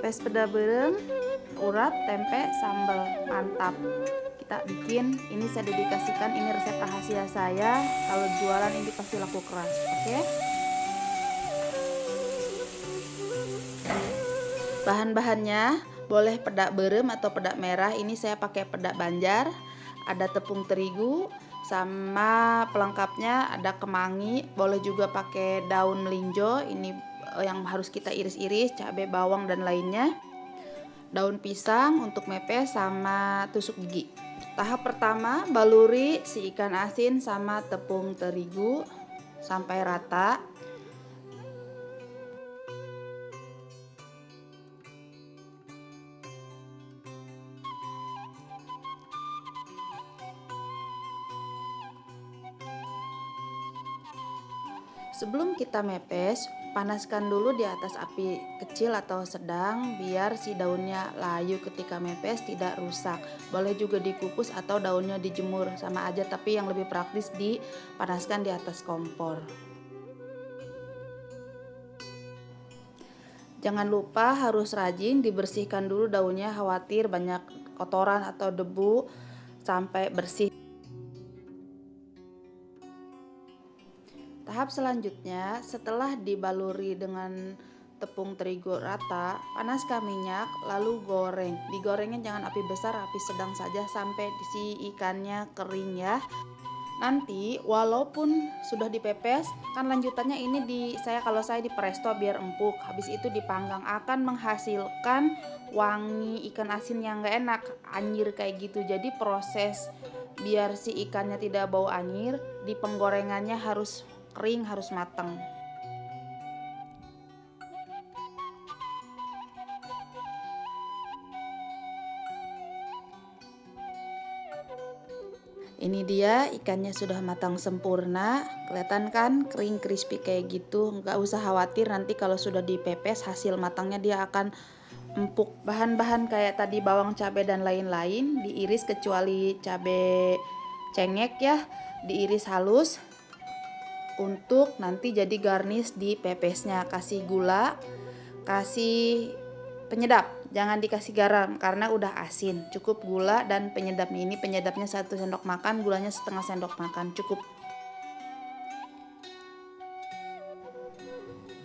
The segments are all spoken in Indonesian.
Pepes peda berem, urap, tempe, sambal, mantap. Kita bikin, ini saya dedikasikan, ini resep rahasia saya. Kalau jualan ini pasti laku keras, oke? Bahan-bahannya boleh peda berem atau peda merah. Ini saya pakai peda Banjar. Ada tepung terigu, sama pelengkapnya ada kemangi. Boleh juga pakai daun melinjo. Ini yang harus kita iris-iris, cabai, bawang dan lainnya. Daun pisang untuk mepes sama tusuk gigi. Tahap pertama, baluri si ikan asin sama tepung terigu sampai rata. Sebelum kita mepes, panaskan dulu di atas api kecil atau sedang biar si daunnya layu ketika mepes, tidak rusak. Boleh juga dikukus atau daunnya dijemur, sama aja, tapi yang lebih praktis dipanaskan di atas kompor. Jangan lupa harus rajin dibersihkan dulu daunnya, khawatir banyak kotoran atau debu sampai bersih. Tahap selanjutnya, setelah dibaluri dengan tepung terigu rata, panaskan minyak lalu goreng. Digorengnya jangan api besar, api sedang saja sampai si ikannya kering ya. Nanti walaupun sudah dipepes, kan lanjutannya ini kalau saya di presto biar empuk. Habis itu dipanggang, akan menghasilkan wangi ikan asin yang gak enak, anyir kayak gitu. Jadi proses biar si ikannya tidak bau anyir, di penggorengannya harus kering, harus matang. Ini dia ikannya sudah matang sempurna, kelihatan kan kering crispy kayak gitu. Nggak usah khawatir, nanti kalau sudah dipepes hasil matangnya dia akan empuk. Bahan-bahan kayak tadi bawang, cabai dan lain-lain diiris kecuali cabai cengek ya, diiris halus untuk nanti jadi garnish di pepesnya. Kasih gula, kasih penyedap, jangan dikasih garam karena udah asin. Cukup gula dan penyedapnya, ini penyedapnya 1 sendok makan, gulanya setengah sendok makan, cukup.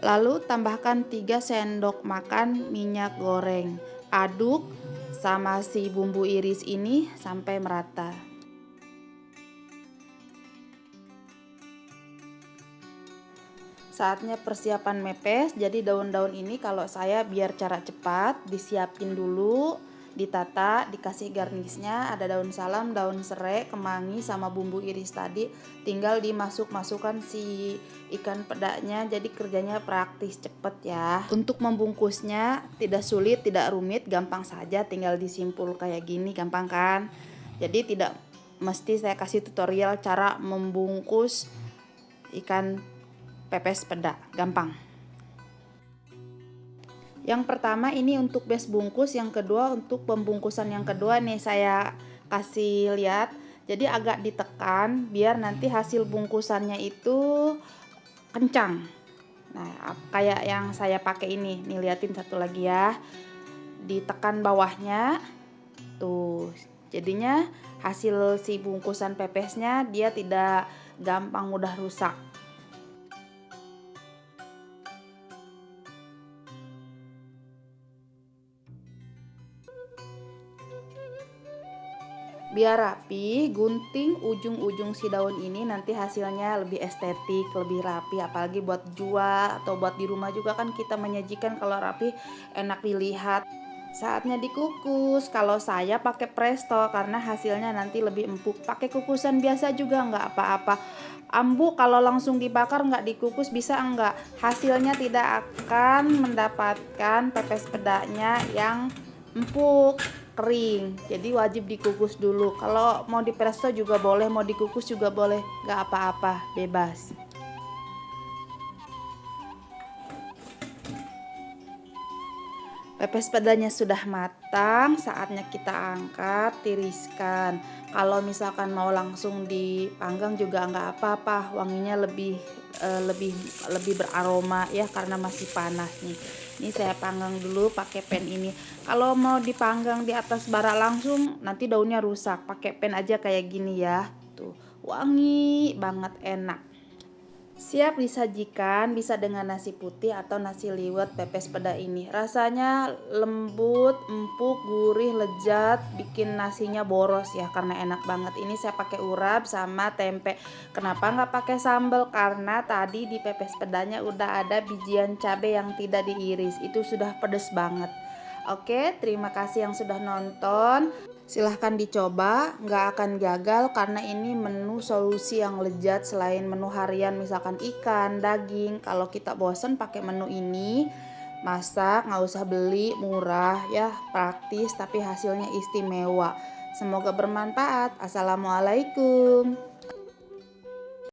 Lalu tambahkan 3 sendok makan minyak goreng. Aduk sama si bumbu iris ini sampai merata. Saatnya persiapan mepes. Jadi daun-daun ini kalau saya biar cara cepat disiapin dulu, ditata, dikasih garnisnya, ada daun salam, daun serai, kemangi sama bumbu iris tadi. Tinggal dimasukkan si ikan pedanya. Jadi kerjanya praktis, cepet ya. Untuk membungkusnya tidak sulit, tidak rumit, gampang saja, tinggal disimpul kayak gini, gampang kan? Jadi tidak mesti saya kasih tutorial cara membungkus ikan pepes peda, gampang. Yang pertama ini untuk base bungkus, yang kedua untuk pembungkusan yang kedua nih saya kasih lihat. Jadi agak ditekan biar nanti hasil bungkusannya itu kencang. Nah, kayak yang saya pakai ini. Nih liatin satu lagi ya. Ditekan bawahnya. Tuh. Jadinya hasil si bungkusan pepesnya dia tidak gampang mudah rusak. Biar rapi, gunting ujung-ujung si daun ini, nanti hasilnya lebih estetik, lebih rapi, apalagi buat jual atau buat di rumah juga kan kita menyajikan kalau rapi, enak dilihat. Saatnya dikukus. Kalau saya pakai presto karena hasilnya nanti lebih empuk. Pakai kukusan biasa juga nggak apa-apa. Ambu kalau langsung dibakar nggak dikukus bisa enggak, hasilnya tidak akan mendapatkan pepes pedanya yang empuk, kering. Jadi wajib dikukus dulu. Kalau mau di presto juga boleh, mau dikukus juga boleh, nggak apa-apa, bebas. Pepes pedanya sudah matang, saatnya kita angkat, tiriskan. Kalau misalkan mau langsung dipanggang juga nggak apa-apa, wanginya lebih lebih lebih beraroma ya, karena masih panas nih. Ini saya panggang dulu pakai pan ini. Kalau mau dipanggang di atas bara langsung nanti daunnya rusak. Pakai pan aja kayak gini ya. Tuh, wangi banget, enak. Siap disajikan, bisa dengan nasi putih atau nasi liwet pepes peda ini. Rasanya lembut, empuk, gurih, lezat, bikin nasinya boros ya karena enak banget. Ini saya pakai urap sama tempe. Kenapa nggak pakai sambal? Karena tadi di pepes pedanya udah ada bijian cabai yang tidak diiris. Itu sudah pedes banget. Oke, terima kasih yang sudah nonton. Silahkan dicoba, nggak akan gagal karena ini menu solusi yang lezat selain menu harian misalkan ikan, daging. Kalau kita bosen pakai menu ini, masak nggak usah beli, murah ya, praktis tapi hasilnya istimewa. Semoga bermanfaat. Assalamualaikum.